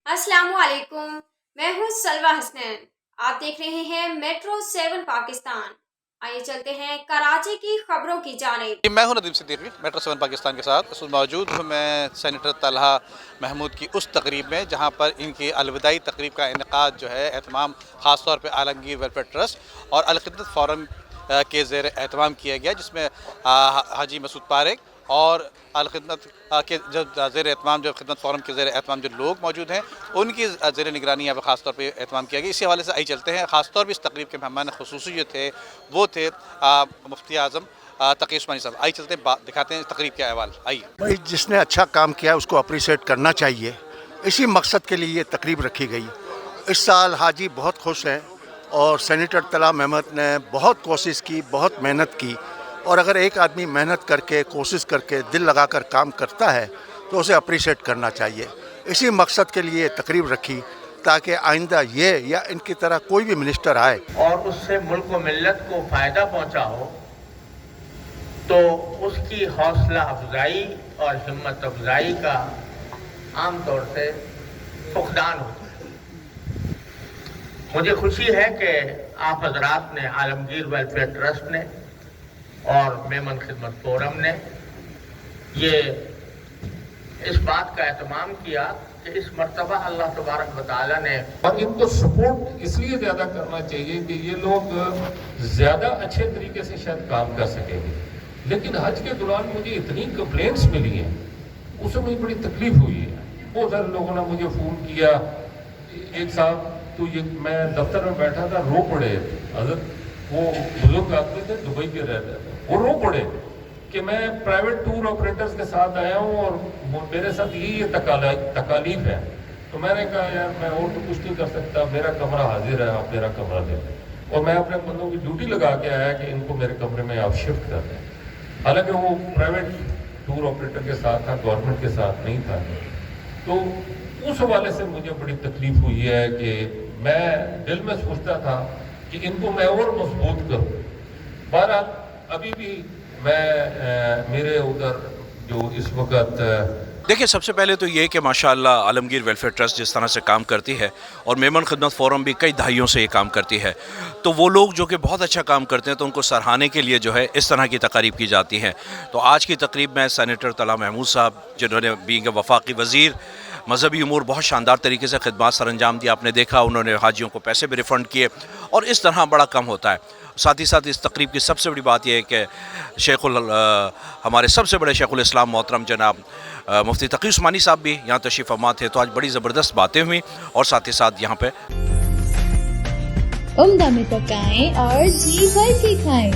السلام علیکم، میں ہوں سلوہ حسنین۔ آپ دیکھ رہے ہیں میٹرو 7 پاکستان۔ آئیے چلتے ہیں کراچی کی خبروں کی جانب۔ میں ہوں ندیم صدیقی، میٹرو 7 پاکستان کے ساتھ اس وقت موجود ہوں میں سینیٹر طلحہ محمود کی اس تقریب میں جہاں پر ان کی الوداعی تقریب کا انعقاد جو ہے اہتمام خاص طور پہ عالمگیر ویلفیئر ٹرسٹ اور الخدمت فورم کے زیر اہتمام کیا گیا، جس میں حاجی مسعود پارک اور الخدمت کے جو زیر اہتمام جو خدمت فورم کے زیر اہتمام جو لوگ موجود ہیں ان کی زیر نگرانی یہاں پہ خاص طور پہ اہتمام کیا گیا۔ اسی حوالے سے آئی چلتے ہیں، خاص طور پہ اس تقریب کے مہمان خصوصی جو تھے وہ تھے مفتی اعظم تقی عثمانی صاحب۔ آئی چلتے ہیں، دکھاتے ہیں تقریب کے احوال۔ آئیے بھائی، جس نے اچھا کام کیا اس کو اپریشیٹ کرنا چاہیے، اسی مقصد کے لیے یہ تقریب رکھی گئی۔ اس سال حاجی بہت خوش ہیں اور سینیٹر طلحہ محمد نے بہت کوشش کی، بہت محنت کی، اور اگر ایک آدمی محنت کر کے کوشش کر کے دل لگا کر کام کرتا ہے تو اسے اپریشیٹ کرنا چاہیے۔ اسی مقصد کے لیے یہ تقریب رکھی تاکہ آئندہ یہ یا ان کی طرح کوئی بھی منسٹر آئے اور اس سے ملک و ملت کو فائدہ پہنچا ہو تو اس کی حوصلہ افزائی اور ہمت افزائی کا عام طور سے فقدان ہوتا ہے۔ مجھے خوشی ہے کہ آپ حضرات نے، عالمگیر ویلفیئر ٹرسٹ نے اور میمن خدمت فورم نے یہ اس بات کا اہتمام کیا کہ اس مرتبہ اللہ تبارک و تعالیٰ نے، اور ان کو سپورٹ اس لیے زیادہ کرنا چاہیے کہ یہ لوگ زیادہ اچھے طریقے سے شاید کام کر سکیں گے، لیکن حج کے دوران مجھے اتنی کمپلینٹس ملی ہیں، اس میں مجھے بڑی تکلیف ہوئی ہے۔ بہت سارے لوگوں نے مجھے فون کیا، ایک صاحب تو یہ میں دفتر میں بیٹھا تھا، رو پڑے حضرت، وہ بزرگ آدمی تھے، دبئی کے رہتے تھے، وہ رو پڑے کہ میں پرائیویٹ ٹور آپریٹرز کے ساتھ آیا ہوں اور میرے ساتھ یہ تکالیف ہے۔ تو میں نے کہا یار میں اور تو کچھ نہیں کر سکتا، میرا کمرہ حاضر ہے، آپ میرا کمرہ دیں، اور میں اپنے بندوں کی ڈیوٹی لگا کے آیا کہ ان کو میرے کمرے میں آپ شفٹ کر دیں۔ حالانکہ وہ پرائیویٹ ٹور آپریٹر کے ساتھ تھا، گورنمنٹ کے ساتھ نہیں تھا۔ تو اس حوالے سے مجھے بڑی تکلیف ہوئی ہے کہ میں دل میں سوچتا تھا کہ ان کو میں اور مضبوط کروں۔ بہرحال ابھی بھی میں میرے ادھر جو اس وقت دیکھیں، سب سے پہلے تو یہ کہ ماشاءاللہ عالمگیر ویلفیئر ٹرسٹ جس طرح سے کام کرتی ہے اور میمن خدمت فورم بھی کئی دہائیوں سے یہ کام کرتی ہے، تو وہ لوگ جو کہ بہت اچھا کام کرتے ہیں تو ان کو سراہانے کے لیے جو ہے اس طرح کی تقاریب کی جاتی ہیں۔ تو آج کی تقریب میں سینیٹر طلحہ محمود صاحب، جنہوں نے بینگ وفاقی وزیر مذہبی امور بہت شاندار طریقے سے خدمات سر انجام دیا، آپ نے دیکھا انہوں نے حاجیوں کو پیسے بھی ریفنڈ کیے، اور اس طرح بڑا کم ہوتا ہے۔ ساتھ ہی ساتھ اس تقریب کی سب سے بڑی بات یہ ہے کہ ہمارے سب سے بڑے شیخ الاسلام محترم جناب مفتی تقی عثمانی صاحب بھی یہاں تشریف فرما تھے، تو آج بڑی زبردست باتیں ہوئیں، اور ساتھ ہی ساتھ یہاں پہ عمدہ میں پکائیں اور جی بھر کے کھائیں۔